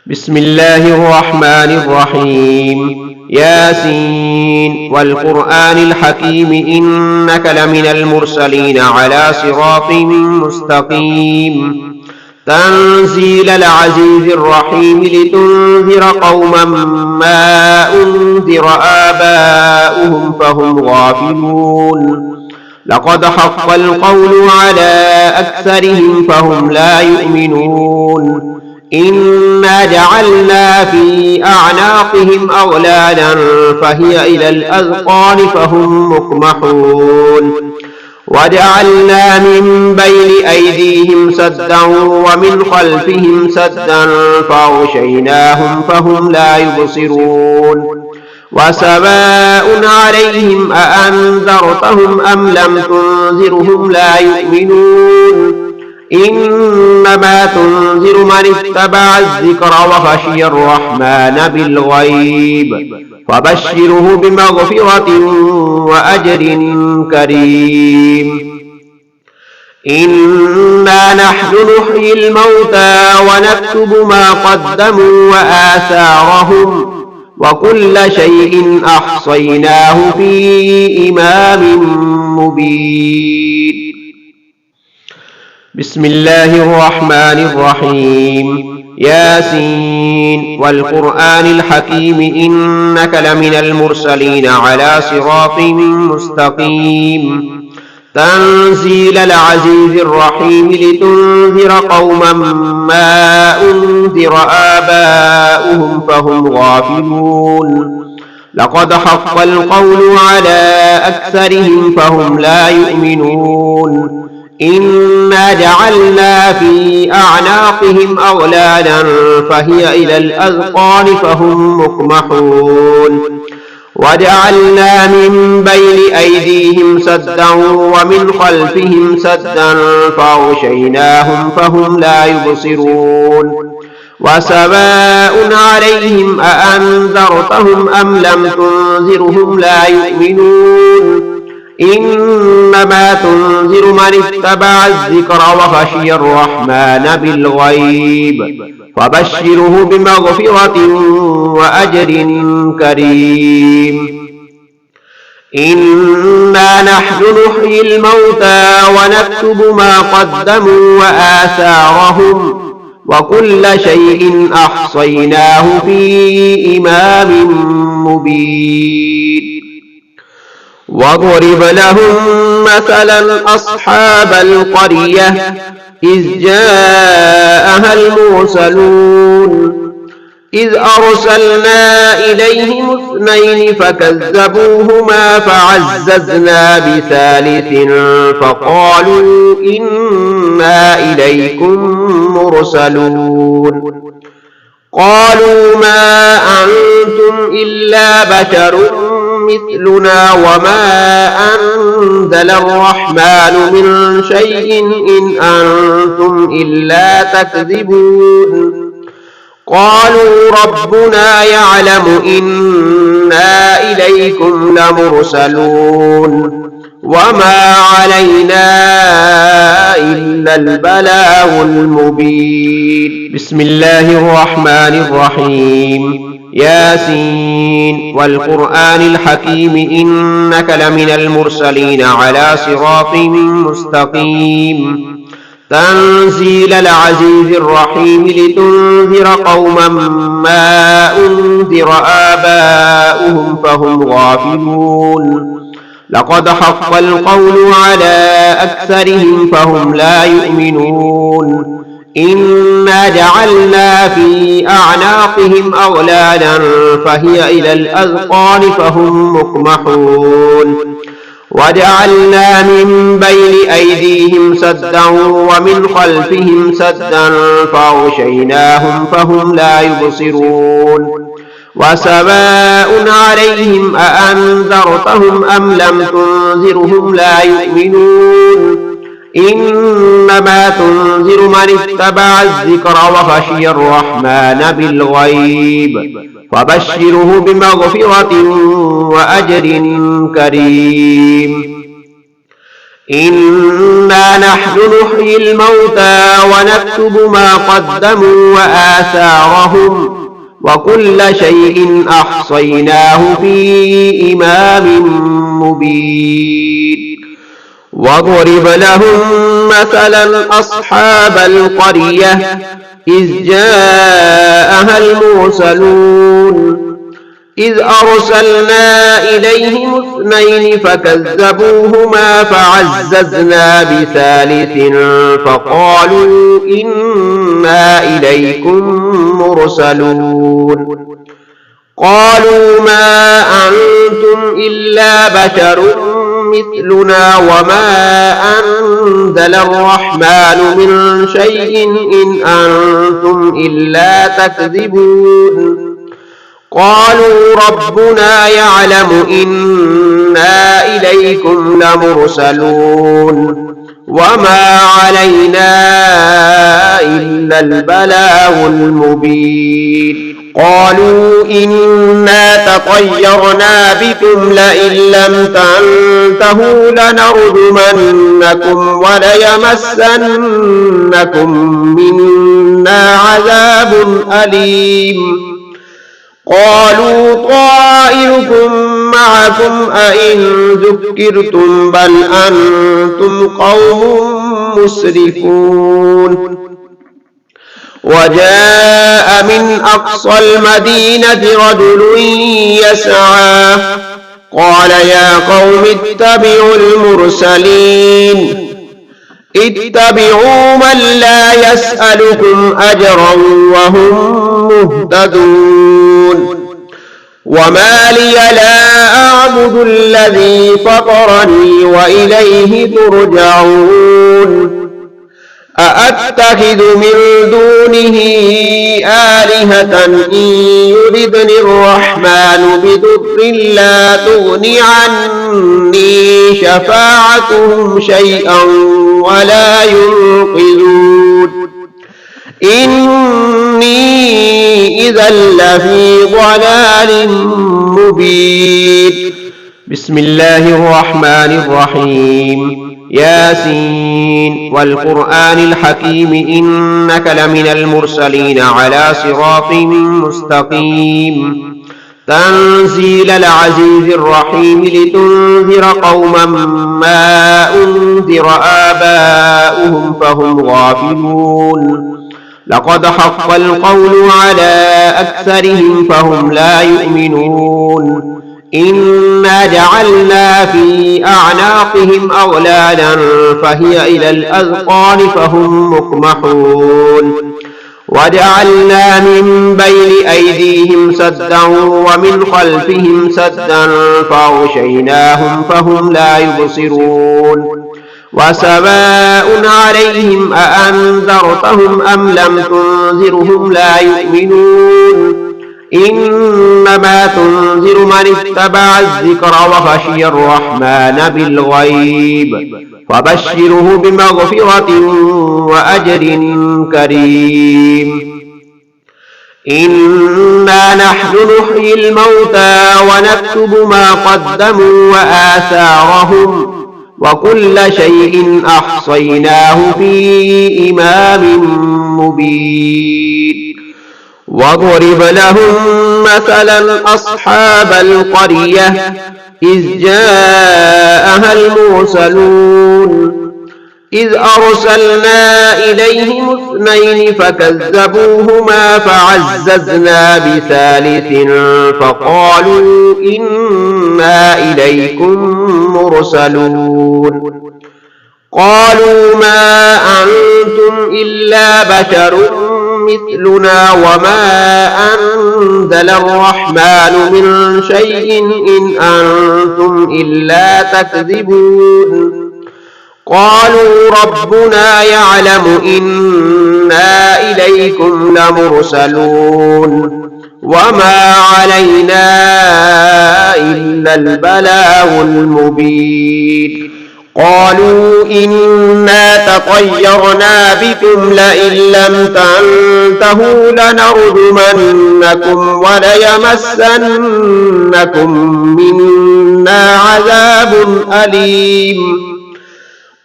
بسم الله الرحمن الرحيم. ياسين والقرآن الحكيم إنك لمن المرسلين على صراط مستقيم. تنزيل العزيز الرحيم لتنذر قوما ما أنذر آباؤهم فهم غافلون. لقد حق القول على أكثرهم فهم لا يؤمنون. إنا جعلنا في أعناقهم أغلالا فهي إلى الأذقان فهم مقمحون. وجعلنا من بين أيديهم سدا ومن خلفهم سدا فأغشيناهم فهم لا يبصرون. وسواء عليهم أأنذرتهم أم لم تنذرهم لا يؤمنون. إنما تنذر من اتبع الذكر وخشي الرحمن بالغيب فبشره بمغفرة وأجر كريم. إنا نحن نحيي الموتى ونكتب ما قدموا وآثارهم وكل شيء أحصيناه في إمام مبين. بسم الله الرحمن الرحيم. ياسين والقرآن الحكيم إنك لمن المرسلين على صراط مستقيم. تنزيل العزيز الرحيم لتنذر قوما ما أنذر آباؤهم فهم غافلون. لقد حق القول على أكثرهم فهم لا يؤمنون. إنا جعلنا في أعناقهم أغلالا فهي إلى الأذقان فهم مقمحون. وجعلنا من بين أيديهم سدا ومن خلفهم سدا فأغشيناهم فهم لا يبصرون. وسواء عليهم أأنذرتهم أم لم تنذرهم لا يؤمنون. إنما تنذر من اتبع الذكر وخشي الرحمن بالغيب فبشره بمغفرة وأجر كريم. إنا نحن نحيي الموتى ونكتب ما قدموا وآثارهم وكل شيء أحصيناه في إمام مبين. واضرب لهم مثلا أصحاب القرية إذ جاءها المرسلون إذ أرسلنا إليهم اثنين فكذبوهما فعززنا بثالث فقالوا إنا إليكم مرسلون. قالوا ما أنتم إلا بشر مثلنا وما أنزل الرحمن من شيء إن أنتم إلا تكذبون. قالوا ربنا يعلم إنا إليكم لمرسلون وما علينا إلا البلاغ المبين. بسم الله الرحمن الرحيم. ياسين والقرآن الحكيم إنك لمن المرسلين على صراط مستقيم. تنزيل العزيز الرحيم لتنذر قوما ما أنذر آباؤهم فهم غافلون. لقد حق القول على أكثرهم فهم لا يؤمنون. إنا جعلنا في أعناقهم أغلالا فهي إلى الأذقان فهم مقمحون. وجعلنا من بين أيديهم سدا ومن خلفهم سدا فأغشيناهم فهم لا يبصرون. وسواء عليهم أأنذرتهم أم لم تنذرهم لا يؤمنون. إنما تنذر من اتبع الذكر وخشي الرحمن بالغيب فبشره بمغفرة وأجر كريم. إنا نحن نحيي الموتى ونكتب ما قدموا وآثارهم وكل شيء أحصيناه في إمام مبين. واضرب لهم مثلا أصحاب القرية إذ جاءها المرسلون إذ أرسلنا إليهم 2 فكذبوهما فعززنا بثالث فقالوا إنا إليكم مرسلون. قالوا ما أنتم إلا بشر مثلنا وما أنزل الرحمن من شيء إن أنتم إلا تكذبون. قالوا ربنا يعلم إنا إليكم لمرسلون وما علينا إلا البلاغ المبين. قالوا إنا تطيرنا بكم لئن لم تنتهوا لنرجمنكم وليمسنكم منا عذاب أليم. قالوا طائركم معكم أئن ذكرتم بل أنتم قوم مسرفون. وجاء من أقصى المدينة رجل يسعى قال يا قوم اتبعوا المرسلين اتبعوا من لا يسألكم أجرا وهم مهتدون. وما لي لا أعبد الذي فطرني وإليه ترجعون. أأتخذ من دونه آلهة إن يردني الرحمن بضر لا تغن عني شفاعتهم شيئا ولا ينقذون. إني إذا لفي ضلال مبين. بسم الله الرحمن الرحيم. ياسين والقرآن الحكيم إنك لمن المرسلين على صراط مستقيم. تنزيل العزيز الرحيم لتنذر قوما ما أنذر آباؤهم فهم غافلون. لقد حق القول على أكثرهم فهم لا يؤمنون. إنا جعلنا في أعناقهم أغلالا فهي إلى الأذقان فهم مقمحون. وجعلنا من بين أيديهم سدا ومن خلفهم سدا فأغشيناهم فهم لا يبصرون. وسواء عليهم أأنذرتهم أم لم تنذرهم لا يؤمنون. إنما تنذر من اتبع الذكر وخشي الرحمن بالغيب فبشره بمغفرة وأجر كريم. إنا نحن نحيي الموتى ونكتب ما قدموا وآثارهم وكل شيء أحصيناه في إمام مبين. واضرب لهم مثلا أصحاب القرية إذ جاءها المرسلون إذ أرسلنا إليهم 2 فكذبوهما فعززنا بثالث فقالوا إنا إليكم مرسلون. قالوا ما أنتم إلا بشر مثلنا وما أنزل الرحمن من شيء إن أنتم إلا تكذبون. قالوا ربنا يعلم إنا إليكم لمرسلون وما علينا إلا البلاغ المبين. قالوا إنا تطيرنا بكم لئن لم تنتهوا لنرجمنكم وليمسنكم منا عذاب أليم.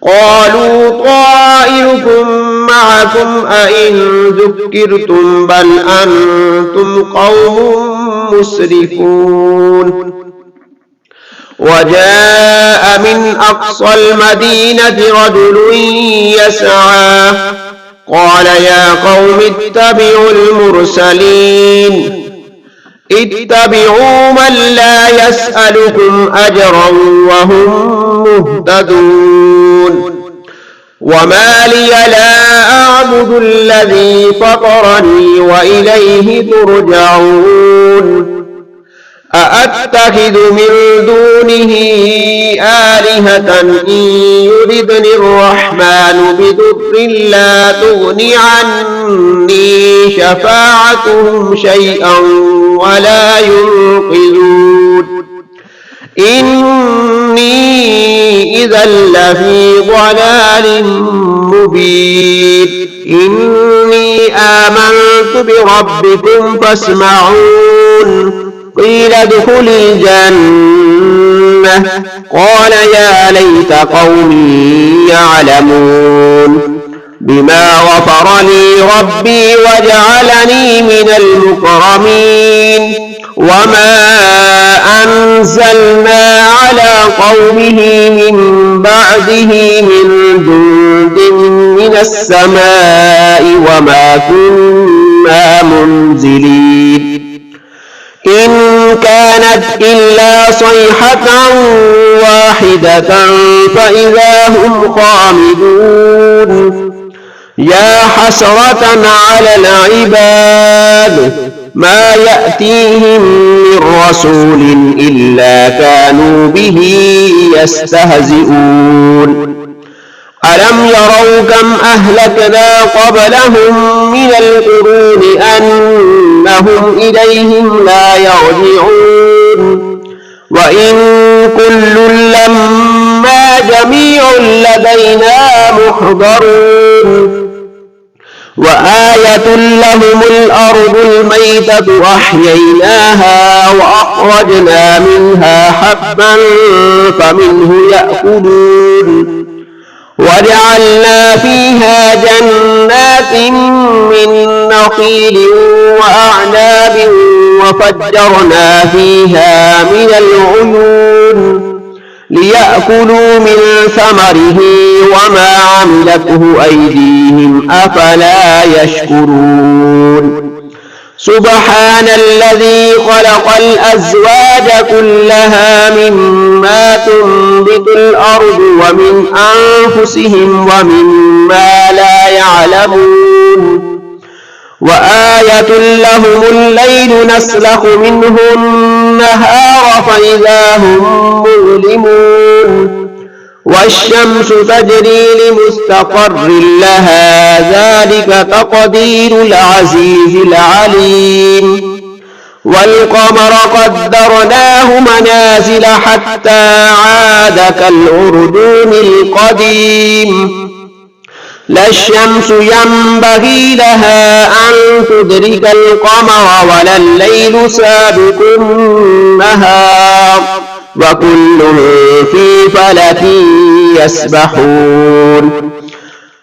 قالوا طائركم معكم أئن ذكرتم بل أنتم قوم مسرفون وجاء من أقصى المدينة رجل يسعى قال يا قوم اتبعوا المرسلين اتبعوا من لا يسألكم أجرا وهم مهتدون وما لي لا أعبد الذي فطرني وإليه ترجعون أأتخذ من دونه آلهة إن يردني الرحمن بضر لا تغن عني شفاعتهم شيئا ولا ينقذون إني إذا لفي ضلال مبين إني آمنت بربكم فاسمعون قيل ادخل الجنة قال يا ليت قومي يعلمون بما غفر لي ربي وجعلني من المكرمين وما أنزلنا على قومه من بعده من جند من السماء وما كنا منزلين إن كانت إلا صيحة واحدة فإذا هم خامدون يا حسرة على العباد ما يأتيهم من رسول إلا كانوا به يستهزئون ألم يروا كم أهلكنا قبلهم من القرون أنهم إليهم لا يرجعون وإن كل لما جميع لدينا محضرون وآية لهم الأرض الميتة أحييناها وأخرجنا منها حبا فمنه يأكلون وجعلنا فيها جنات من نخيل وأعناب وفجرنا فيها من العيون ليأكلوا من ثمره وما عملته أيديهم أفلا يشكرون سبحان الذي خلق الأزواج كلها مما تنبت الأرض ومن أنفسهم ومما لا يعلمون وآية لهم الليل نسلخ منه النهار فإذا هم مظلمون والشمس تجري لمستقر لها ذلك تقدير العزيز العليم والقمر قدرناه منازل حتى عاد كالعرجون القديم لا الشمس ينبغي لها أن تدرك القمر ولا الليل سابق النهار وكل في فلك يسبحون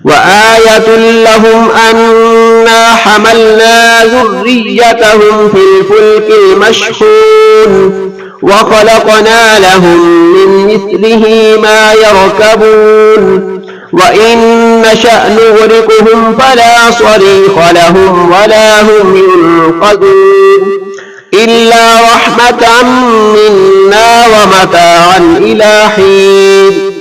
وآية لهم أنا حملنا ذريتهم في الفلك المشحون وخلقنا لهم من مثله ما يركبون وإن نشأ نغرقهم فلا صريخ لهم ولا هم ينقذون إلا رحمة منا ومتاعا إلى حين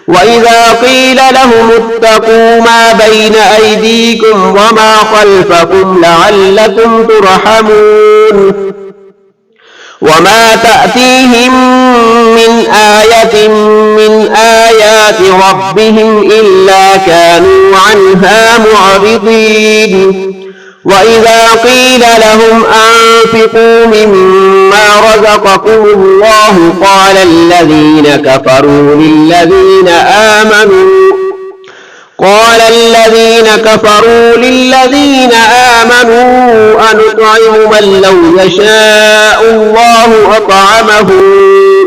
وإذا قيل لهم اتقوا ما بين أيديكم وما خلفكم لعلكم ترحمون وما تأتيهم من آية من آيات ربهم إلا كانوا عنها معرضين وإذا قيل لهم أنفقوا مما رزقكم الله قال الذين كفروا للذين آمنوا أنطعم من لو يشاء الله أطعمه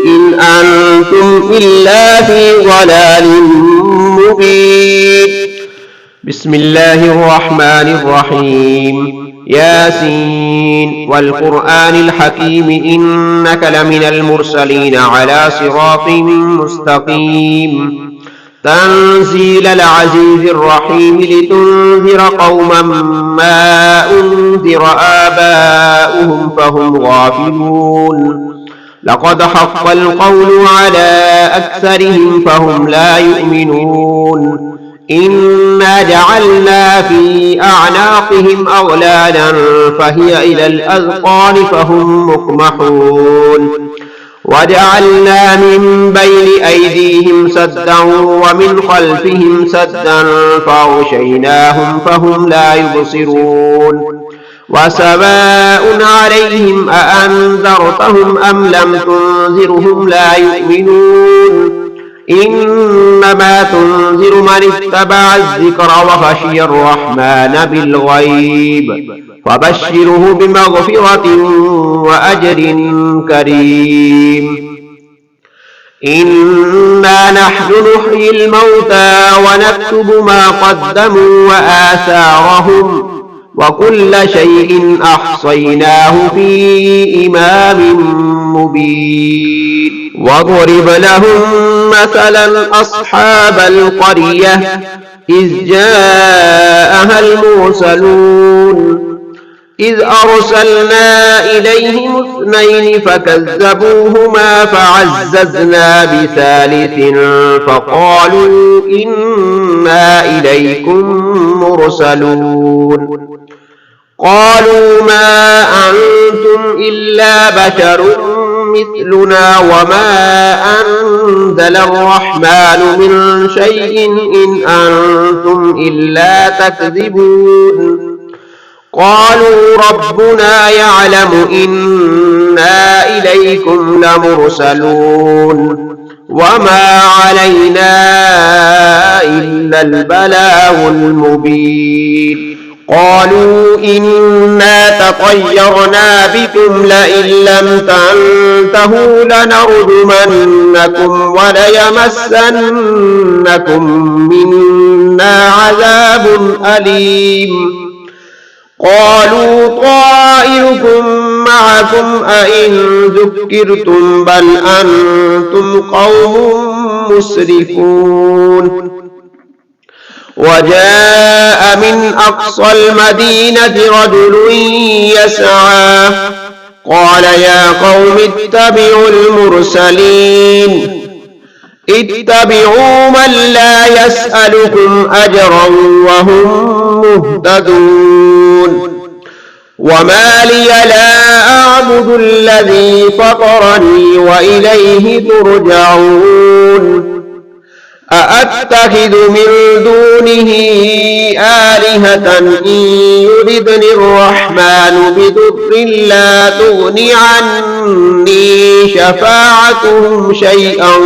إن أنتم إلا في ضلال مبين. بسم الله الرحمن الرحيم. ياسين والقرآن الحكيم إنك لمن المرسلين على صراط مستقيم. تنزيل العزيز الرحيم لتنذر قوما ما أنذر آباؤهم فهم غافلون. لقد حق القول على أكثرهم فهم لا يؤمنون. إنا جعلنا في أعناقهم أغلالا فهي إلى الأذقان فهم مقمحون. وجعلنا من بين أيديهم سدا ومن خلفهم سدا فأغشيناهم فهم لا يبصرون. وسواء عليهم أأنذرتهم أم لم تنذرهم لا يؤمنون. إنما تنذر من اتبع الذكر وخشي الرحمن بالغيب فبشره بمغفرة وأجر كريم. إنا نحن نحيي الموتى ونكتب ما قدموا وآثارهم وكل شيء أحصيناه في إمام مبين. واضرب لهم مثلا أصحاب القرية إذ جاءها المرسلون إذ أرسلنا إليهم اثنين فكذبوهما فعززنا بثالث فقالوا إنا إليكم مرسلون. قالوا ما أنتم إلا بشر مثلنا وما أنزل الرحمن من شيء إن أنتم إلا تكذبون. قالوا ربنا يعلم إنا إليكم لمرسلون وما علينا إلا البلاغ المبين. قالوا إنا تطيرنا بكم لئن لم تنتهوا لنرجمنكم وليمسنكم منا عذاب أليم. قالوا طائركم معكم أئن ذكرتم بل أنتم قوم مسرفون. وجاء من أقصى المدينة رجل يسعى قال يا قوم اتبعوا المرسلين اتبعوا من لا يسألكم أجرا وهم مهتدون. وما لي لا أعبد الذي فطرني وإليه ترجعون. أأتخذ من دونه آلهة إن يردني الرحمن بضر لا تغن عني شفاعتهم شيئا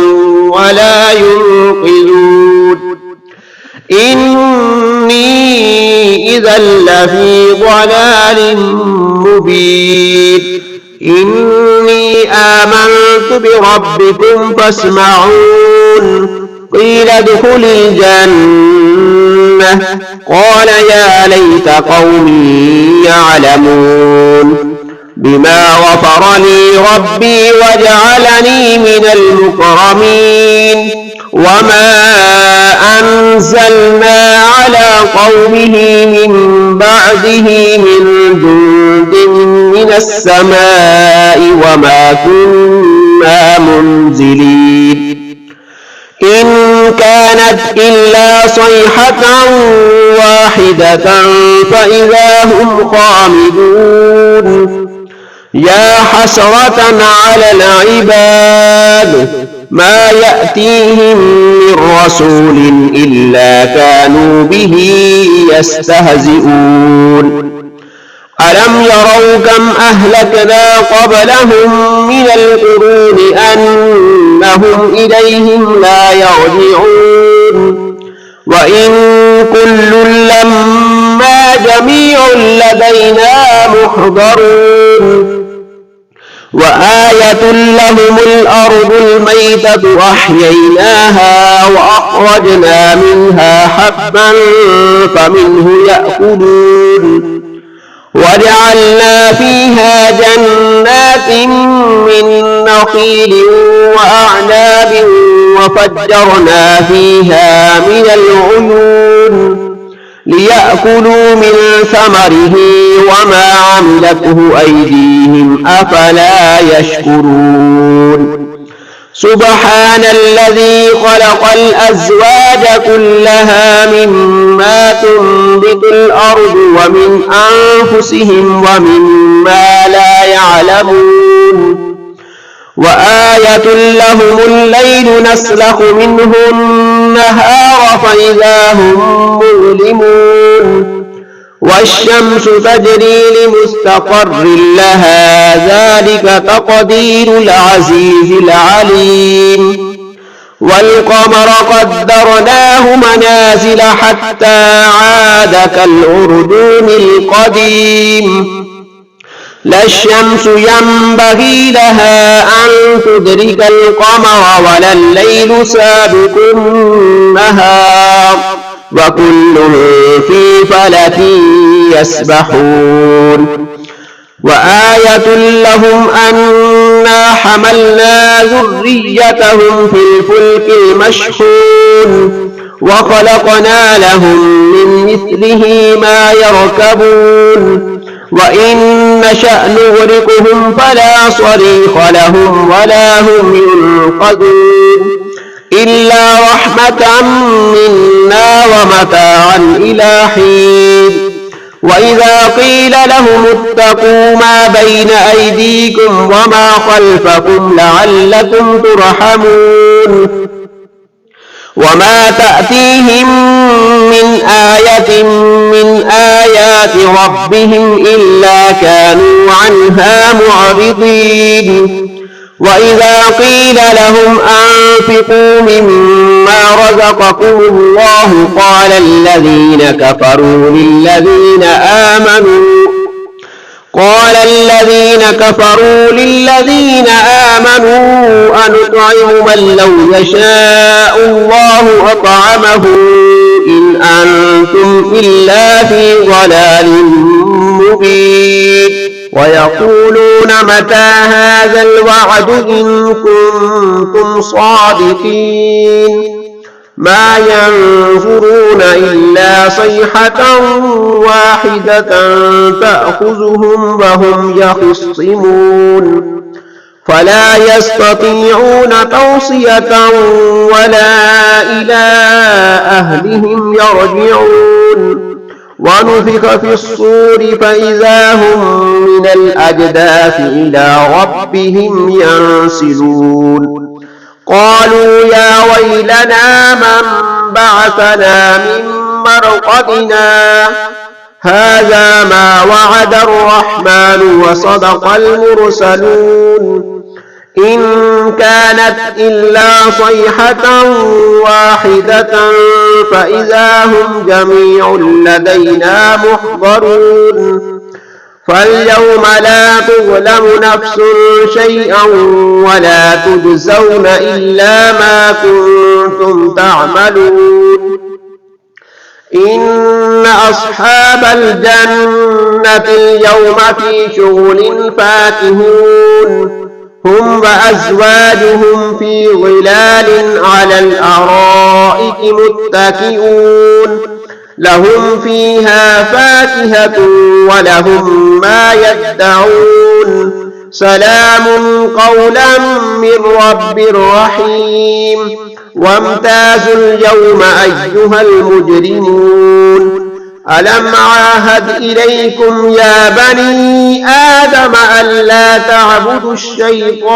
ولا ينقذون. إني إذا لفي ضلال مبين. إني آمنت بربكم فاسمعون. قيل ادخل الجنة قال يا ليت قومي يعلمون بما غفر لي ربي وجعلني من المكرمين. وما أنزلنا على قومه من بعده من جند من السماء وما كنا منزلين. إن كانت إلا صيحة واحدة فإذا هم خامدون. يا حسرة على العباد ما يأتيهم من رسول إلا كانوا به يستهزئون. ألم يروا كم أهلكنا قبلهم من القرون أنهم إليهم لا يرجعون. وإن كل لما جميع لدينا محضرون. وآية لهم الأرض الميتة أحييناها وأخرجنا منها حبا فمنه يأكلون وجعلنا فيها جنات من نخيل وأعناب وفجرنا فيها من العيون ليأكلوا من ثمره وما عملته أيديهم أفلا يشكرون سبحان الذي خلق الأزواج كلها مما تنبت الأرض ومن أنفسهم ومما لا يعلمون وآية لهم الليل نسلخ منه النهار فإذا هم مظلمون والشمس تجري لمستقر لها ذلك تقدير العزيز العليم والقمر قدرناه منازل حتى عاد كالعرجون القديم لا الشمس ينبغي لها أن تدرك القمر ولا الليل سابق النهار وكل في فلك يسبحون وآية لهم أنا حملنا ذريتهم في الفلك المشحون وخلقنا لهم من مثله ما يركبون وإن نشأ نغرقهم فلا صريخ لهم ولا هم ينقذون إلا رحمة منا ومتاعا إلى حين وإذا قيل لهم اتقوا ما بين أيديكم وما خلفكم لعلكم ترحمون وما تأتيهم من آية من آيات ربهم إلا كانوا عنها معرضين وإذا قيل لهم أنفقوا مما رزقكم الله قال الذين كفروا للذين آمنوا أنطعم من لو يشاء الله أطعمه إن أنتم إلا في ضلال مبين ويقولون متى هذا الوعد إن كنتم صادقين ما ينظرون إلا صيحة واحدة تأخذهم وهم يخصمون فلا يستطيعون توصية ولا إلى أهلهم يرجعون ونفخ في الصور فإذا هم من الأجداث إلى ربهم ينسلون قالوا يا ويلنا من بعثنا من مرقدنا هذا ما وعد الرحمن وصدق المرسلون إن كانت إلا صيحة واحدة فإذا هم جميع لدينا محضرون فاليوم لا تظلم نفس شيئا ولا تجزون إلا ما كنتم تعملون إن أصحاب الجنة اليوم في شغل فاكهون هم وأزواجهم في ظلال على الأرائك متكئون لهم فيها فاكهة ولهم ما يدعون سلام قولا من رب رحيم وامتازوا اليوم أيها المجرمون ألم عاهد إليكم يا بني آدم ألا تعبدوا الشيطان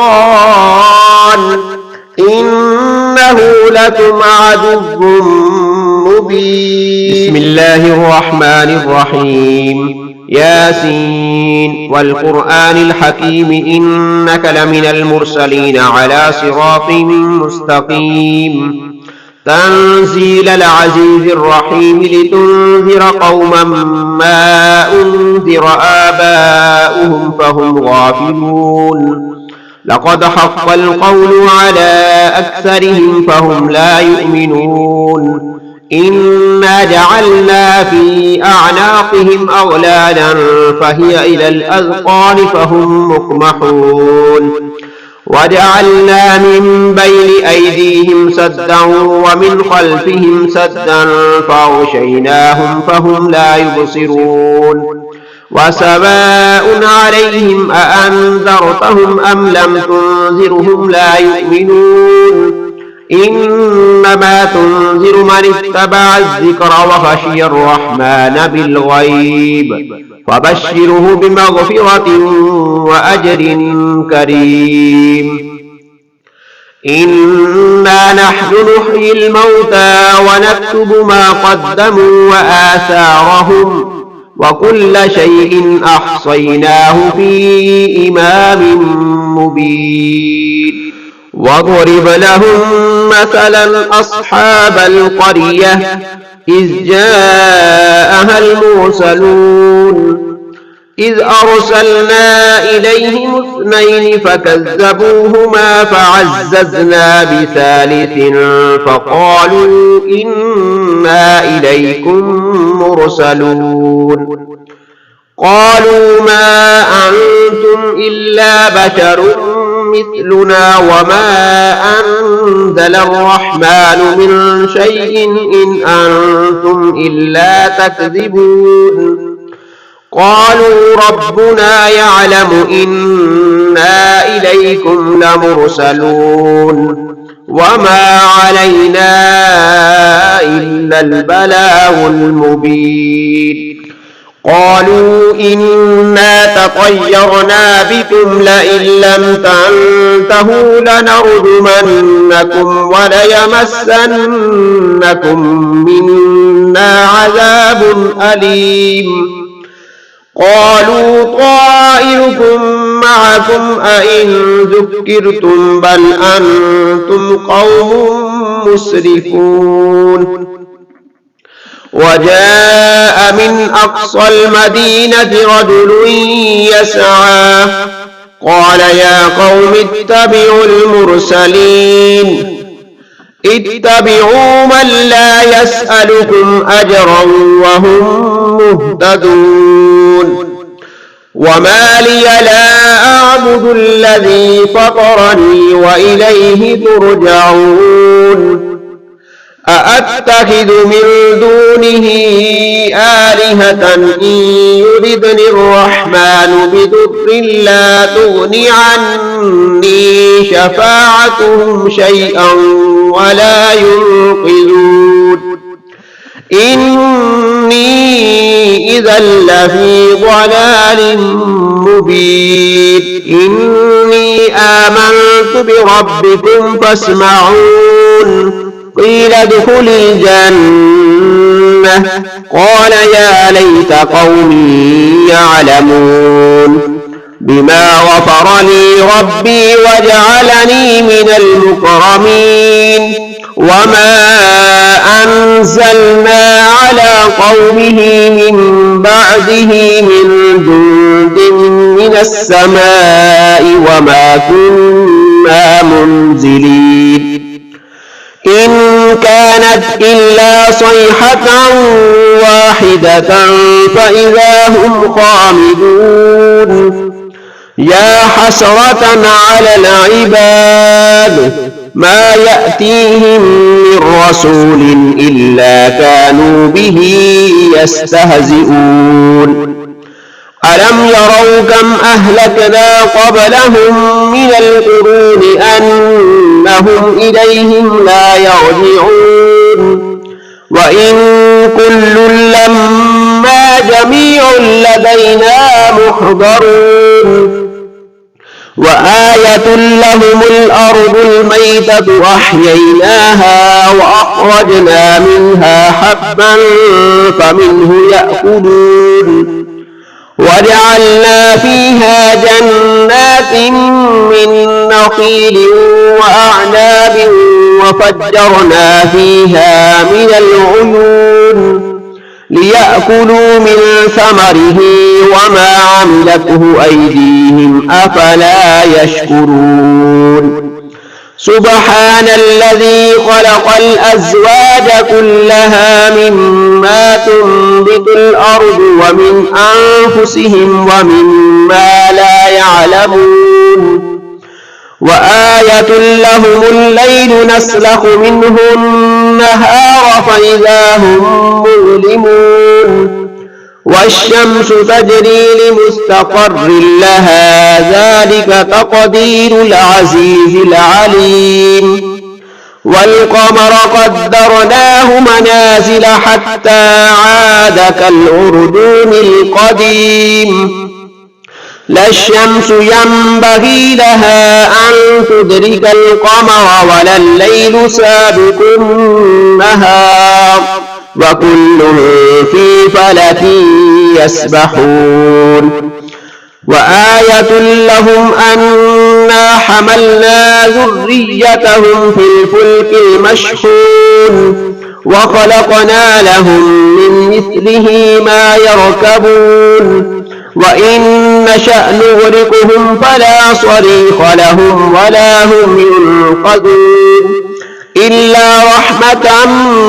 إنه لكم عدو مبين بسم الله الرحمن الرحيم ياسين والقرآن الحكيم إنك لمن المرسلين على صراط مستقيم تنزيل العزيز الرحيم لتنذر قوما ما أنذر آباؤهم فهم غافلون لقد حق القول على أكثرهم فهم لا يؤمنون إنا جعلنا في أعناقهم أغلالا فهي إلى الأذقان فهم مقمحون وجعلنا من بين أيديهم سدا ومن خلفهم سدا فأغشيناهم فهم لا يبصرون وسواء عليهم أأنذرتهم أم لم تنذرهم لا يؤمنون إنما تنذر من اتبع الذكر وخشي الرحمن بالغيب فبشره بمغفرة وأجر كريم إنا نحن نحيي الموتى ونكتب ما قدموا وآثارهم وكل شيء أحصيناه في إمام مبين واضرب لهم مثلا أصحاب القرية إذ جاءها المرسلون إذ أرسلنا إليهم اثنين فكذبوهما فعززنا بثالث فقالوا إنا إليكم مرسلون قالوا ما أنتم إلا بشر مثلنا وما أنزل الرحمن من شيء إن أنتم إلا تكذبون قالوا ربنا يعلم إنا إليكم لمرسلون وما علينا إلا البلاغ المبين قالوا إنا تطيرنا بكم لئن لم تنتهوا لنرجمنكم وليمسنكم منا عذاب أليم قالوا طائركم معكم أئن ذكرتم بل أنتم قوم مسرفون وجاء من أقصى المدينة رجل يسعى قال يا قوم اتبعوا المرسلين اتبعوا من لا يسألكم أجرا وهم مهتدون وما لي لا أعبد الذي فطرني وإليه ترجعون أأتخذ من دونه آلهة إن يردني الرحمن بضر لا تغن عني شفاعتهم شيئا ولا ينقذون إني إذا لفي ضلال مبين إني آمنت بربكم فاسمعون قيل ادخل الجنة قال يا ليت قومي يعلمون بما غفر لي ربي وجعلني من المكرمين وما أنزلنا على قومه من بعده من جند من السماء وما كنا منزلين إن كانت إلا صيحة واحدة فإذا هم خامدون يا حسرة على العباد ما يأتيهم من رسول إلا كانوا به يستهزئون ألم يروا كم أهلكنا قبلهم من القرون أنهم إليهم لا يرجعون وإن كل لما جميع لدينا محضرون وآية لهم الأرض الميتة أحييناها وأخرجنا منها حبا فمنه يأكلون وجعلنا فيها جنات من نخيل وأعناب وفجرنا فيها من العيون ليأكلوا من ثمره وما عملته أيديهم أفلا يشكرون سبحان الذي خلق الأزواج كلها مما تنبت الأرض ومن أنفسهم ومما لا يعلمون وآية لهم الليل نسلخ منه النهار فإذا هم مظلمون والشمس تجري لمستقر لها ذلك تقدير العزيز العليم والقمر قدرناه منازل حتى عاد كالعرجون القديم لا الشمس ينبغي لها أن تدرك القمر ولا الليل سابق النهار وكل في فلك يسبحون وآية لهم أنا حملنا ذريتهم في الفلك المشحون وخلقنا لهم من مثله ما يركبون وإن نشأ نغرقهم فلا صريخ لهم ولا هم ينقذون إلا رحمة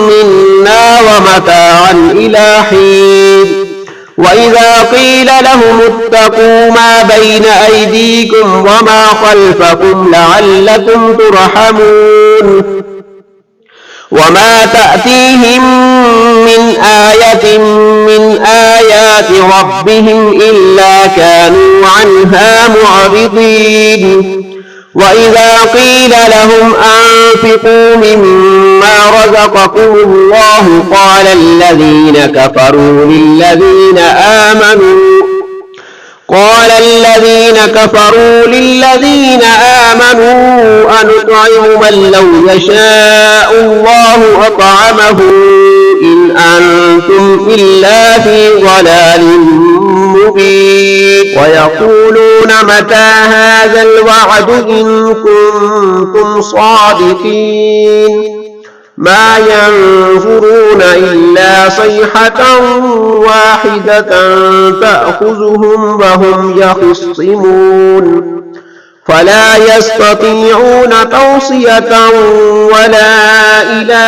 منا ومتاعا إلى حين وإذا قيل لهم اتقوا ما بين أيديكم وما خلفكم لعلكم ترحمون وما تأتيهم من آية من آيات ربهم إلا كانوا عنها معرضين وإذا قيل لهم أنفقوا مما رزقكم الله قال الذين كفروا للذين آمنوا أنطعم من لو يشاء الله أطعمه إن أنتم إلا في ضلال مبين ويقولون متى هذا الوعد إن كنتم صادقين ما ينظرون إلا صيحة واحدة تأخذهم وهم يخصمون فلا يستطيعون توصية ولا إلى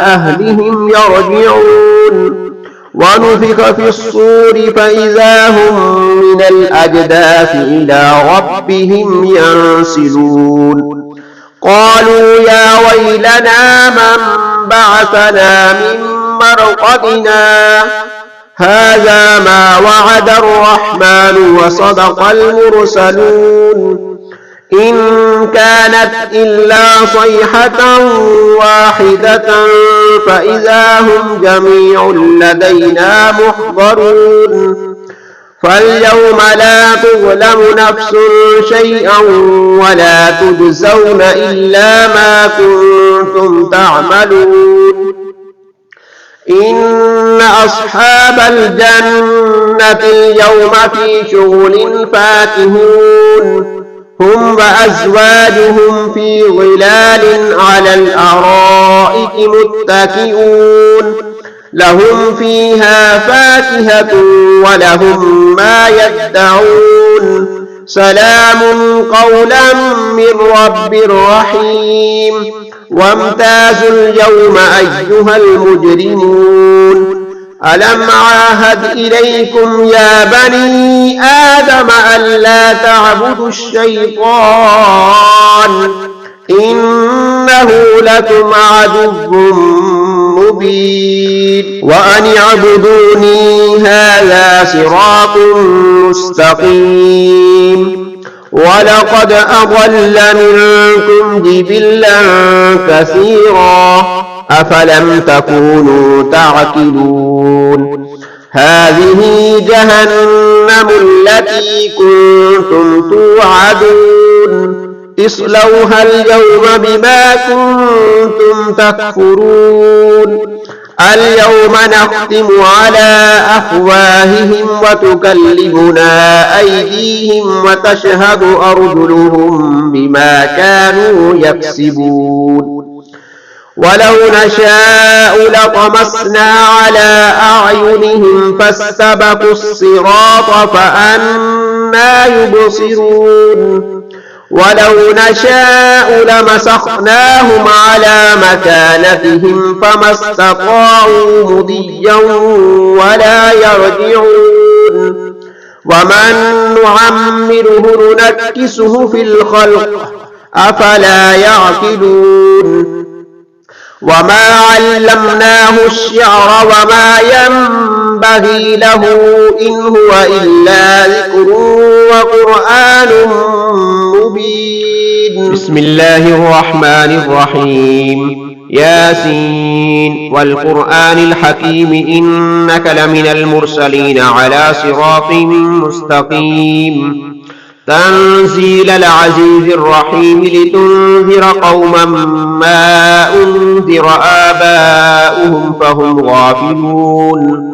أهلهم يرجعون ونفخ في الصور فإذا هم من الأجداث إلى ربهم ينسلون قالوا يا ويلنا من بعثنا من مرقدنا هذا ما وعد الرحمن وصدق المرسلون إن كانت إلا صيحة واحدة فإذا هم جميع لدينا محضرون فاليوم لا تظلم نفس شيئا ولا تجزون إلا ما كنتم تعملون إن أصحاب الجنة اليوم في شغل فاكهون هم وأزواجهم في ظلال على الأرائك متكئون لهم فيها فاكهة ولهم ما يدعون سلام قولا من رب رحيم وامتازوا اليوم أيها المجرمون ألم عاهد إليكم يا بني آدم ألا تعبدوا الشيطان إنه لكم عدو مبين وأن اعبدوني هذا صراط مستقيم ولقد أضل منكم جبلا كثيرا أفلم تكونوا تعقلون هذه جهنم التي كنتم توعدون اصلوها اليوم بما كنتم تكفرون اليوم نختم على أفواههم وتكلمنا أيديهم وتشهد أرجلهم بما كانوا يكسبون ولو نشاء لطمسنا على أعينهم فاستبقوا الصراط فأنى يبصرون ولو نشاء لمسخناهم على مكانتهم فما استطاعوا مضيا ولا يرجعون ومن نعمره ننكسه في الخلق أفلا يعقلون وما علمناه الشعر وما ينبغي له إن هو إلا ذكر وقرآن مبين. بسم الله الرحمن الرحيم. ياسين والقرآن الحكيم إنك لمن المرسلين على صراط مستقيم تنزيل العزيز الرحيم لتنذر قوما ما أنذر آباؤهم فهم غافلون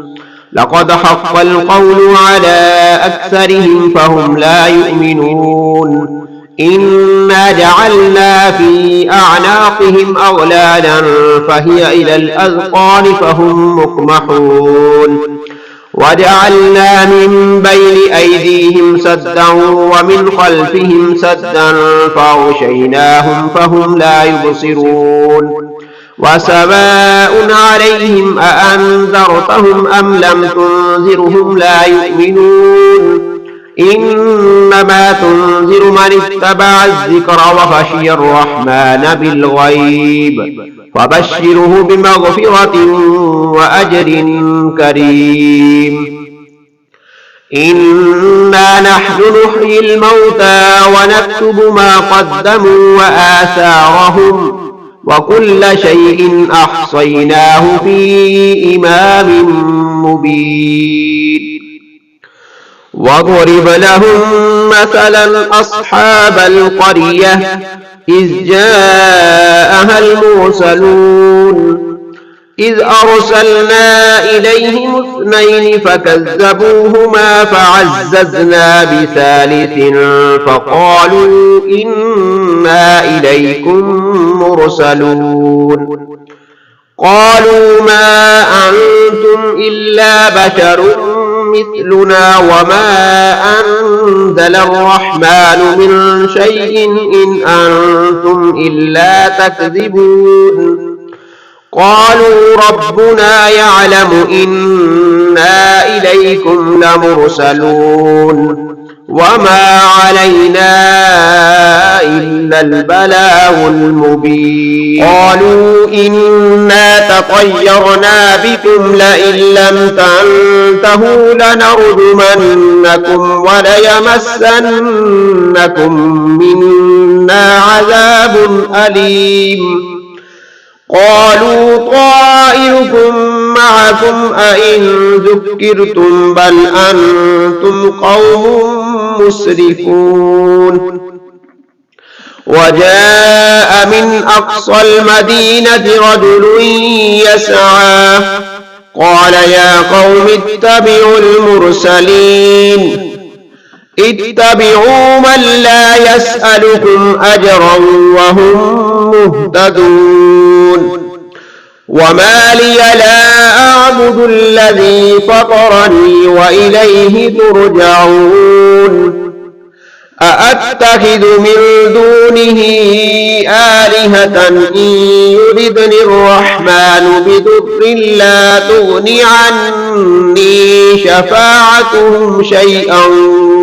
لقد حق القول على أكثرهم فهم لا يؤمنون إنا جعلنا في أعناقهم أغلالا فهي إلى الأذقان فهم مقمحون وجعلنا من بين أيديهم سدا ومن خلفهم سدا فأغشيناهم فهم لا يبصرون وسواء عليهم أأنذرتهم أم لم تنذرهم لا يؤمنون إنما تنذر من اتبع الذكر وخشي الرحمن بالغيب فبشره بمغفرة وأجر كريم. إنا نحن نحيي الموتى ونكتب ما قدموا وآثارهم وكل شيء أحصيناه في إمام مبين. واضرب لهم مثلا أصحاب القرية إذ جاءها المرسلون إذ أرسلنا إليهم اثنين فكذبوهما فعززنا بثالث فقالوا إنا إليكم مرسلون قالوا ما أنتم إلا بشر مثلنا وما أنزل الرحمن من شيء إن أنتم إلا تكذبون قالوا ربنا يعلم إنا إليكم لمرسلون وما علينا إلا البلاغ المبين. قالوا إنا تطيرنا بكم لئن لم تنتهوا لنرجمنكم وليمسنكم منا عذاب أليم. قالوا طائركم معكم أئن ذكرتم بل أنتم قوم مسرفون. وجاء من أقصى المدينة رجل يسعى قال يا قوم اتبعوا المرسلين اتبعوا من لا يسألكم أجرا وهم مهتدون. وما لي لا أعبد الذي فطرني وإليه ترجعون. أأتخذ من دونه آلهة إن يردني الرحمن بضر لا تغني عني شفاعتهم شيئا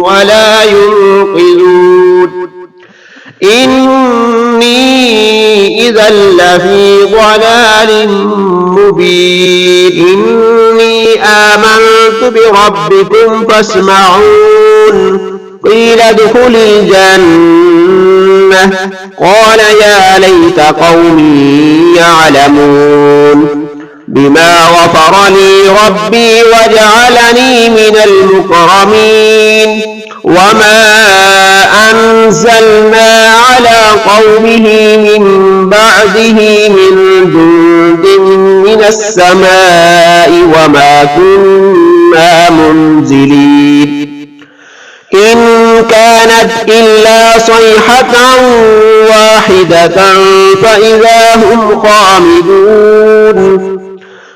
ولا ينقذون. إني إذا لفي ضلال مبين. إني آمنت بربكم فاسمعون. قيل ادخل الجنة قال يا ليت قومي يعلمون بما غفر لي ربي وجعلني من المكرمين. وما أنزلنا على قومه من بعده من جند من السماء وما كنا منزلين. إن كانت إلا صيحة واحدة فإذا هم خامدون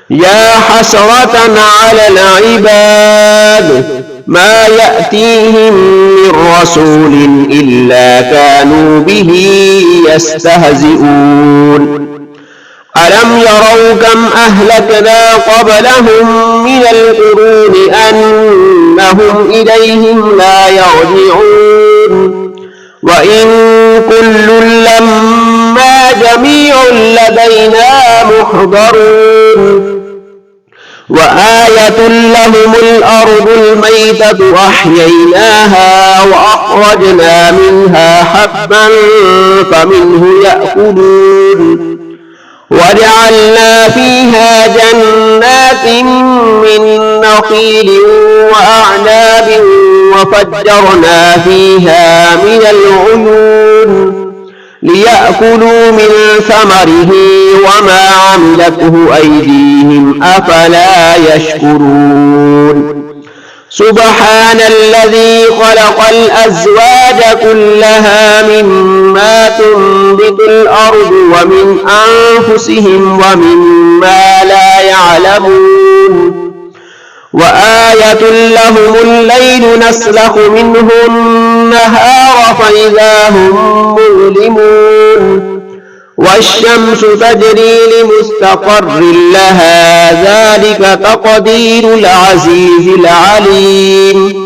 يا حسرة على العباد ما يأتيهم من رسول إلا كانوا به يستهزئون ألم يروا كم أهلكنا قبلهم من القرون أنهم إليهم لا يرجعون وإن كل لما جميع لدينا محضرون وآية لهم الأرض الميتة أحييناها وأخرجنا منها حبا فمنه يأكلون وجعلنا فيها جنات من نخيل وأعناب وفجرنا فيها من العيون ليأكلوا من ثمره وما عملته أيديهم أفلا يشكرون سبحان الذي خلق الأزواج كلها مما تنبت الأرض ومن أنفسهم ومما لا يعلمون وآية لهم الليل نسلخ منه النهار فإذا هم مظلمون والشمس تجري لمستقر لها ذلك تقدير العزيز العليم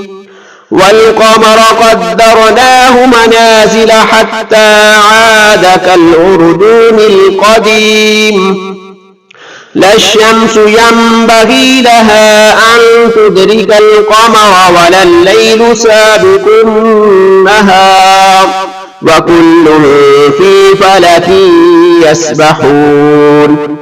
والقمر قدرناه منازل حتى عاد كالعرجون القديم لا الشمس ينبغي لها أن تدرك القمر ولا الليل سابق النهار وكل في فلك يسبحون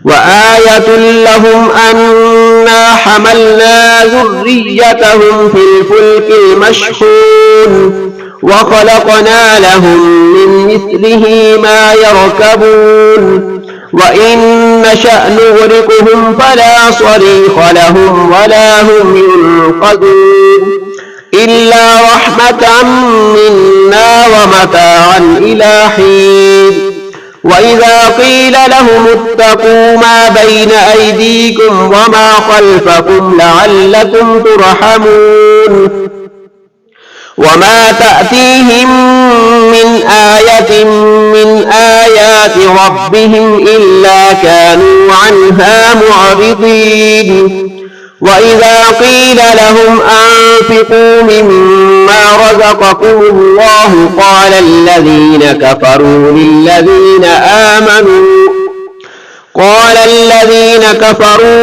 وآية لهم أنا حملنا ذريتهم في الفلك المشحون وخلقنا لهم من مثله ما يركبون وإن نشأ نغرقهم فلا صريخ لهم ولا هم ينقذون إلا رحمة منا ومتاعا إلى حين وإذا قيل لهم اتقوا ما بين أيديكم وما خلفكم لعلكم ترحمون وما تأتيهم من آية من آيات ربهم إلا كانوا عنها معرضين وإذا قيل لهم أنفقوا مما رزقكم الله قال الذين كفروا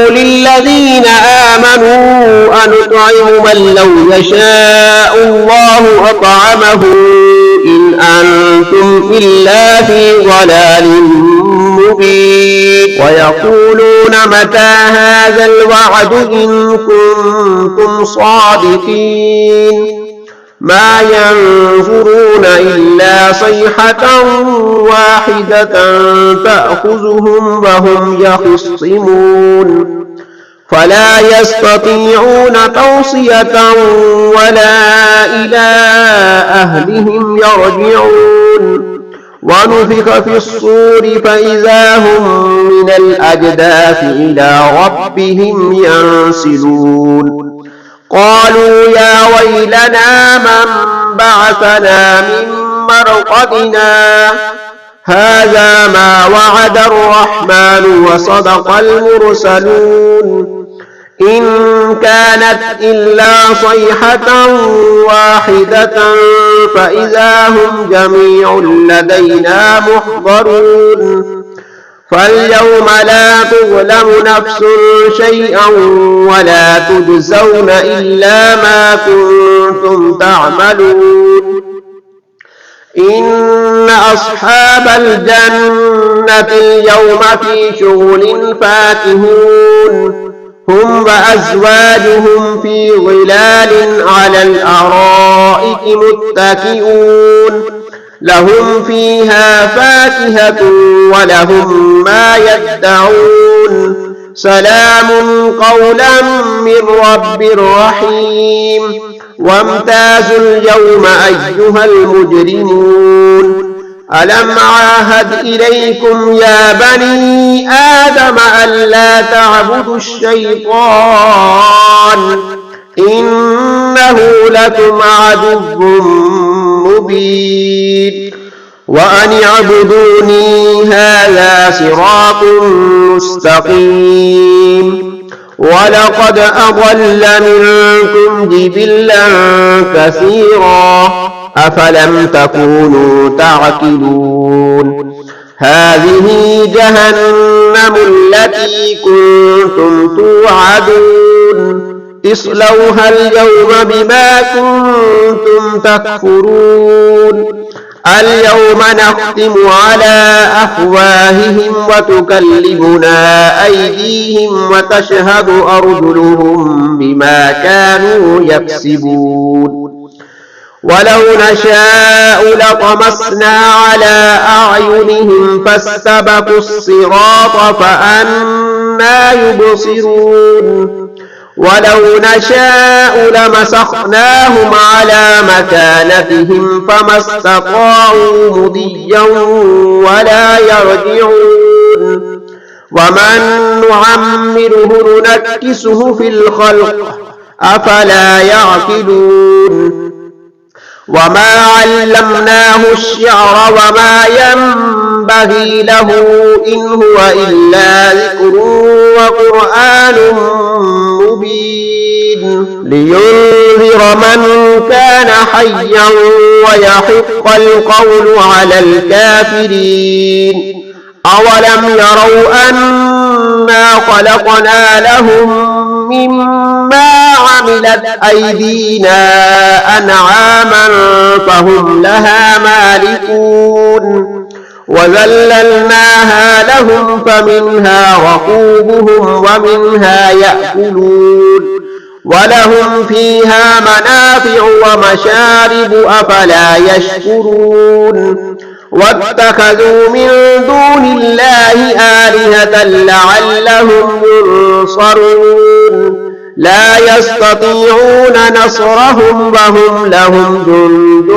للذين آمنوا أنطعم من لو يشاء الله أطعمه إن أنتم إلا في ضلال مبين ويقولون متى هذا الوعد إن كنتم صادقين ما ينظرون إلا صيحة واحدة تأخذهم وهم يخصمون فلا يستطيعون توصية ولا إلى أهلهم يرجعون ونفخ في الصور فإذا هم من الأجداث إلى ربهم ينسلون قالوا يا ويلنا من بعثنا من مرقدنا هذا ما وعد الرحمن وصدق المرسلون إن كانت إلا صيحة واحدة فإذا هم جميع لدينا محضرون فاليوم لا تظلم نفس شيئا ولا تجزون إلا ما كنتم تعملون إن أصحاب الجنة اليوم في شغل فاكهون هم وأزواجهم في ظلال على الأرائك متكئون لهم فيها فاكهة ولهم ما يدعون سلام قولا من رب رحيم وامتازوا اليوم أيها المجرمون ألم عاهد إليكم يا بني آدم ألا تعبدوا الشيطان إنه لكم عدو مبين وأن اعبدوني هذا صراط مستقيم ولقد أضل منكم جبلا كثيرا أفلم تكونوا تعقلون هذه جهنم التي كنتم توعدون اصلوها اليوم بما كنتم تكفرون اليوم نختم على أفواههم وتكلمنا أيديهم وتشهد أرجلهم بما كانوا يكسبون ولو نشاء لطمسنا على أعينهم فاستبقوا الصراط فأنى يبصرون ولو نشاء لمسخناهم على مكانتهم فما استطاعوا مضيا ولا يرجعون ومن نعمره ننكسه في الخلق أفلا يعقلون وما علمناه الشعر وما ينبغي له إن هو إلا ذكر وقرآن مبين لينذر من كان حيا ويحق القول على الكافرين أولم يروا أنا خلقنا لهم مما عملت أيدينا أنعاما فهم لها مالكون وذللناها لهم فمنها ركوبهم ومنها يأكلون ولهم فيها منافع ومشارب أفلا يشكرون واتخذوا من دون الله آلهة لعلهم ينصرون لا يستطيعون نصرهم وهم لهم جند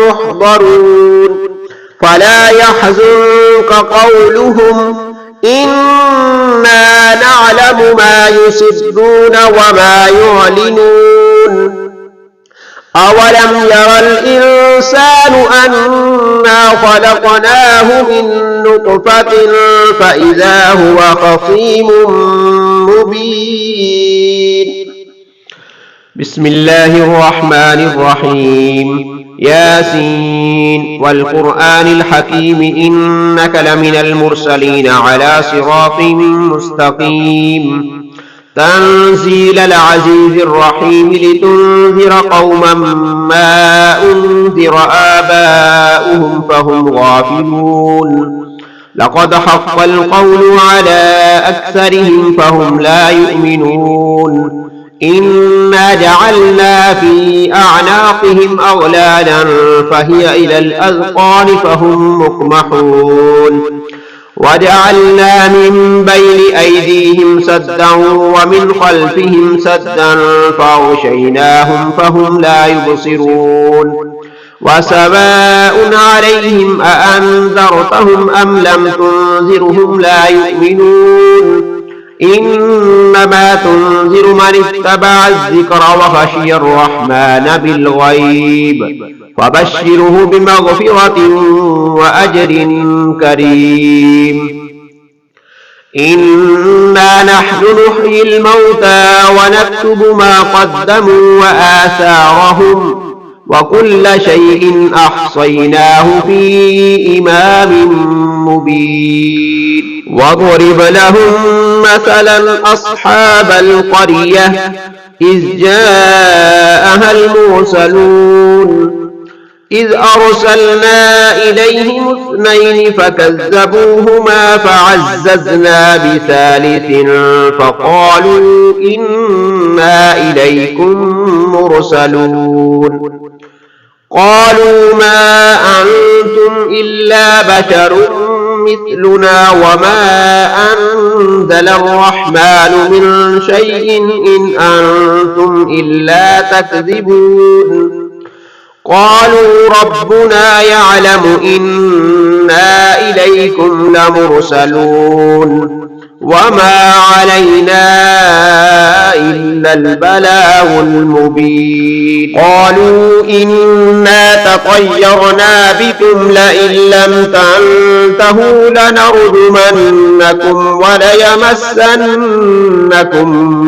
محضرون فلا يحزنك قولهم إنا نعلم ما يسرون وما يعلنون أولم ير الإنسان أنا خلقناه من نطفة فإذا هو خصيم مبين بسم الله الرحمن الرحيم ياسين والقرآن الحكيم إنك لمن المرسلين على صراط مستقيم تنزيل العزيز الرحيم لتنذر قوما ما أنذر آباؤهم فهم غافلون لقد حق القول على أكثرهم فهم لا يؤمنون إنا جعلنا في أعناقهم أغلالا فهي إلى الأذقان فهم مقمحون وجعلنا من بين أيديهم سدا ومن خلفهم سدا فأغشيناهم فهم لا يبصرون وسواء عليهم أأنذرتهم أم لم تنذرهم لا يؤمنون إنما تنذر من اتبع الذكر وخشي الرحمن بالغيب فبشره بمغفرة وأجر كريم إنا نحن نحيي الموتى ونكتب ما قدموا وآثارهم وكل شيء أحصيناه في إمام مبين واضرب لهم مثلا أصحاب القرية إذ جاءها المرسلون إذ أرسلنا إليهم اثنين فكذبوهما فعززنا بثالث فقالوا إنا إليكم مرسلون قالوا ما أنتم إلا بشر مثلنا وما أنزل الرحمن من شيء إن أنتم إلا تكذبون قالوا ربنا يعلم إنا إليكم لمرسلون وما علينا إلا البلاغ المبين قالوا إنا تطيرنا بكم لئن لم تنتهوا لنرجمنكم وليمسنكم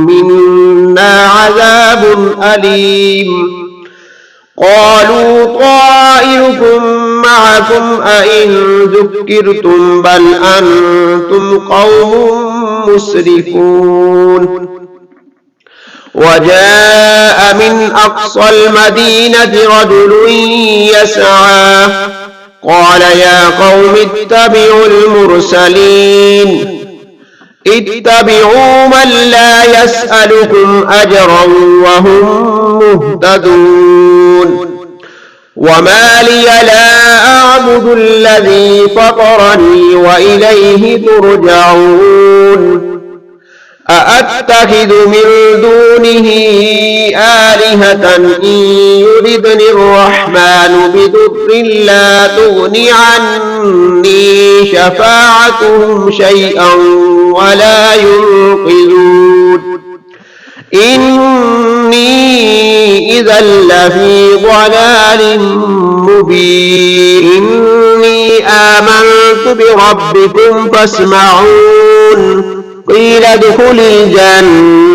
منا عذاب أليم قالوا طائركم معكم أئن ذكرتم بل أنتم قوم مسرفون وجاء من أقصى المدينة رجل يسعى قال يا قوم اتبعوا المرسلين اتبعوا من لا يسألكم أجرا وهم مهتدون وما لي لا أعبد الذي فطرني وإليه ترجعون أأتخذ من دونه آلهة إن يردني الرحمن بضر لا تغن عني شفاعتهم شيئا ولا ينقذون إني إذا لفي ضلال مبين إني آمنت بربكم فاسمعون قيل ادخل الجنة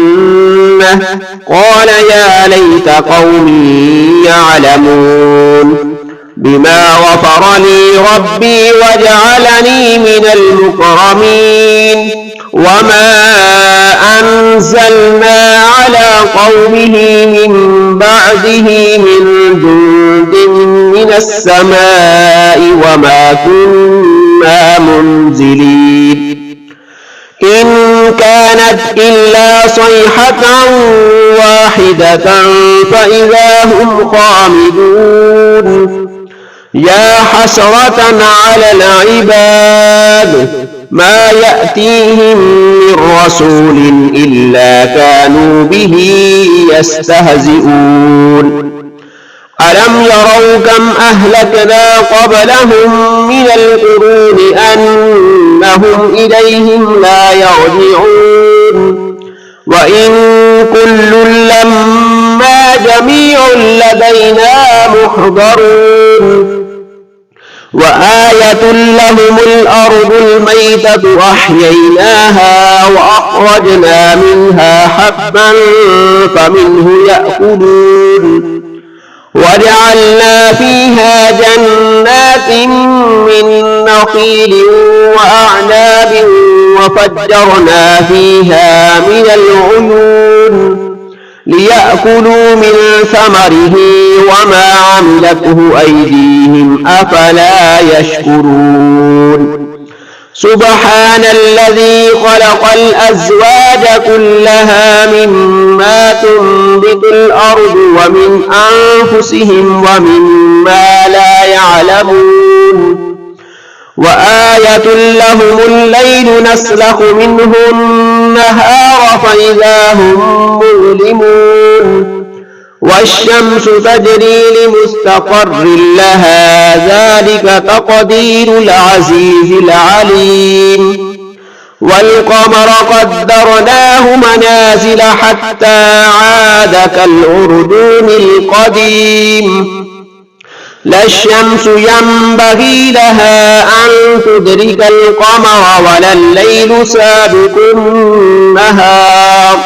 قال يا ليت قومي يعلمون بما غفر لي ربي وجعلني من المكرمين وما أنزلنا على قومه من بعده من جند من السماء وما كنا منزلين إن كانت إلا صيحة واحدة فإذا هم خامدون يا حسرة على العباد ما يأتيهم من رسول إلا كانوا به يستهزئون ألم يروا كم أهلكنا قبلهم من القرون أنهم إليهم لا يرجعون وإن كل لما جميع لدينا محضرون وآية لهم الأرض الميتة أحييناها وأخرجنا منها حبا فمنه يأكلون وجعلنا فيها جنات من نخيل وأعناب وفجرنا فيها من العيون ليأكلوا من ثمره وما عملته أيديهم أفلا يشكرون سبحان الذي خلق الأزواج كلها مما تنبت الأرض ومن أنفسهم ومما لا يعلمون وآية لهم الليل نسلخ منه النهار فإذا هم مظلمون والشمس تجري لمستقر لها ذلك تقدير العزيز العليم والقمر قدرناه منازل حتى عاد كالعرجون القديم لا الشمس ينبغي لها أن تدرك القمر ولا الليل سابق النهار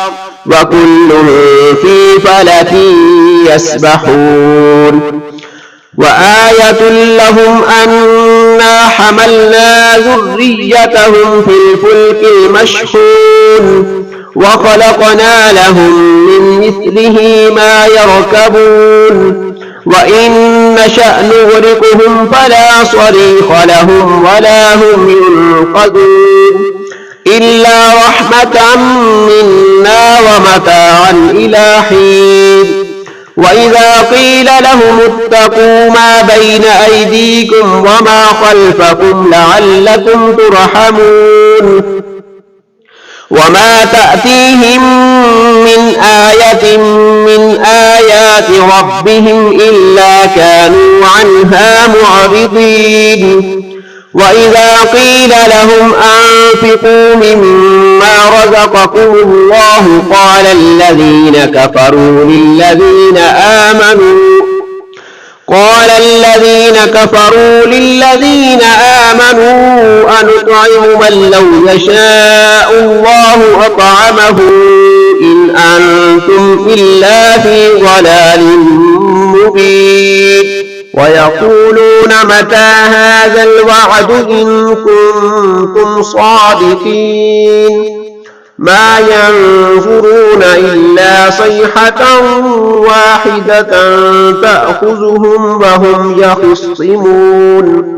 وكل في فلك يسبحون وآية لهم أنا حملنا ذريتهم في الفلك المشحون وخلقنا لهم من مثله ما يركبون وإن نشأ نغرقهم فلا صريخ لهم ولا هم ينقذون إلا رحمة منا ومتاعا إلى حين وإذا قيل لهم اتقوا ما بين أيديكم وما خلفكم لعلكم ترحمون وما تأتيهم من آية من آيات ربهم إلا كانوا عنها معرضين وإذا قيل لهم أنفقوا مما رزقكم الله قال الذين كفروا للذين آمنوا أنطعم من لو يشاء الله أطعمه إن أنتم إلا في ضلال مبين ويقولون متى هذا الوعد إن كنتم صادقين ما ينظرون إلا صيحة واحدة تأخذهم وهم يخصمون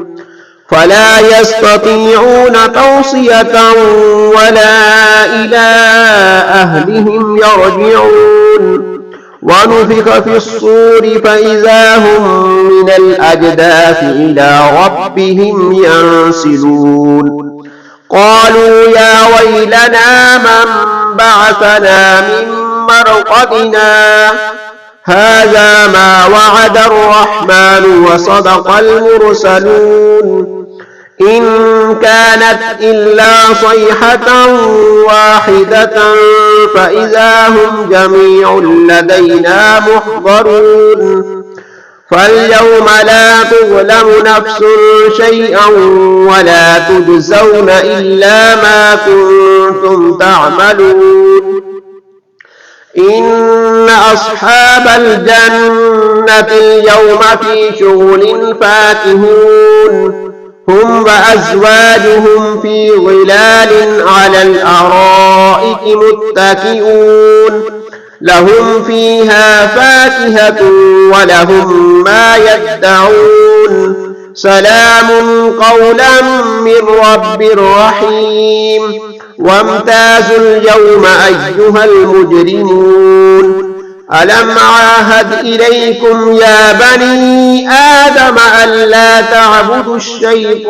فلا يستطيعون توصية ولا إلى أهلهم يرجعون ونفخ في الصور فإذا هم من الأجداث إلى ربهم ينسلون قالوا يا ويلنا من بعثنا من مرقدنا هذا ما وعد الرحمن وصدق المرسلون إن كانت إلا صيحة واحدة فإذا هم جميع لدينا محضرون فاليوم لا تظلم نفس شيئا ولا تجزون إلا ما كنتم تعملون إن أصحاب الجنة اليوم في شغل فاكهون هم وأزواجهم في ظلال على الأرائك متكئون لهم فيها فاكهة ولهم ما يدعون سلام قولا من رب رحيم وامتازوا اليوم أيها المجرمون ألم عاهد إليكم يا بني آدم ألا تعبدوا الشيطان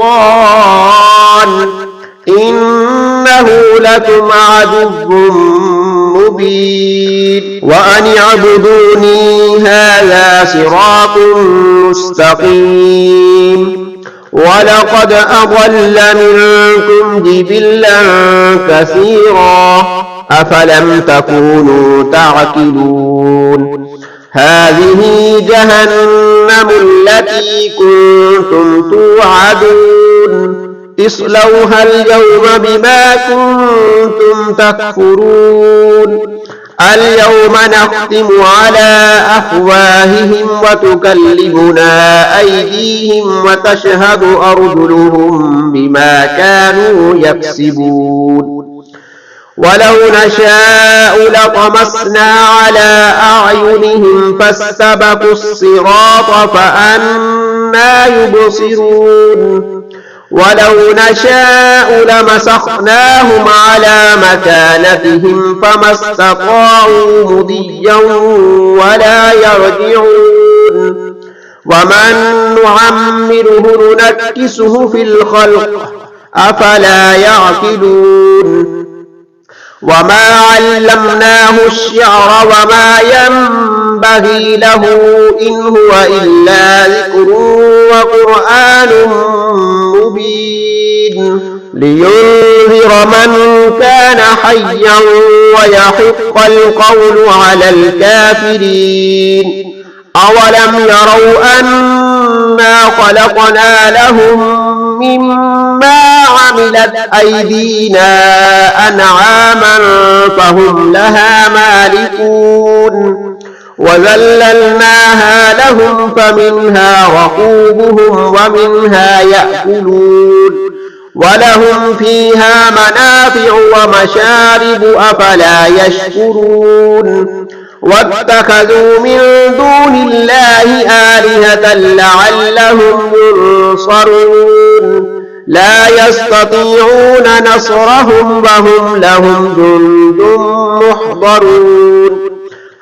إنه لكم عدو مبين وأن اعبدوني هذا صراط مستقيم ولقد أضل منكم جبلا كثيرا أفلم تكونوا تعقلون هذه جهنم التي كنتم توعدون اصلوها اليوم بما كنتم تكفرون اليوم نختم على أفواههم وتكلمنا أيديهم وتشهد أرجلهم بما كانوا يكسبون ولو نشاء لطمسنا على أعينهم فاستبقوا الصراط فأنى يبصرون ولو نشاء لمسخناهم على مكانتهم فما استطاعوا مضيا ولا يرجعون ومن نعمره ننكسه في الخلق أفلا يعقلون وما علمناه الشعر وما ينبغي له إن هو إلا ذكر وقرآن مبين لينذر من كان حيا ويحق القول على الكافرين أولم يروا أنا خلقنا لهم مما عملت أيدينا أنعاما فهم لها مالكون وذللناها لهم فمنها ركوبهم ومنها يأكلون ولهم فيها منافع ومشارب أفلا يشكرون واتخذوا من دون الله آلهة لعلهم ينصرون لا يستطيعون نصرهم وهم لهم جند محضرون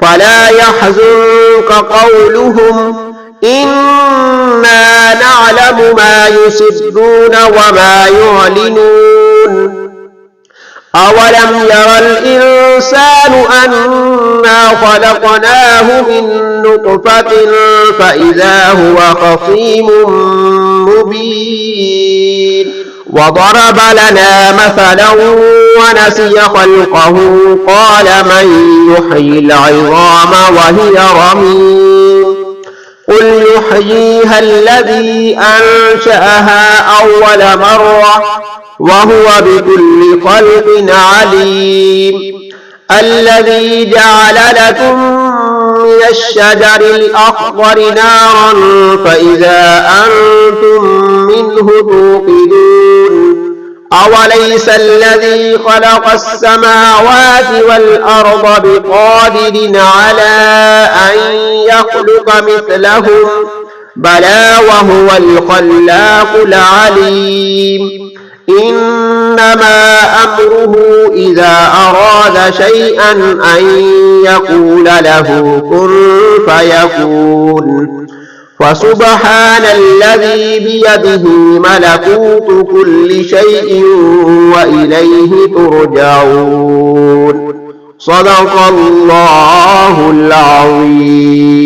فلا يحزنك قولهم إنا نعلم ما يسرون وما يعلنون أولم ير الإنسان أنا خلقناه من نطفة فإذا هو خصيم مبين وضرب لنا مثلا ونسي خلقه قال من يحيي العظام وهي رميم قل يحييها الذي أنشأها أول مرة وهو بكل خلق عليم الذي جعل لكم من الشجر الأخضر نارا فإذا أنتم منه توقدون أوليس الذي خلق السماوات والأرض بقادر على أن يخلق مثلهم بلى وهو الخلاق العليم إنما أمره إذا أراد شيئا أن يقول له كن فيكون فسبحان الذي بيده ملكوت كل شيء وإليه ترجعون صدق الله العظيم.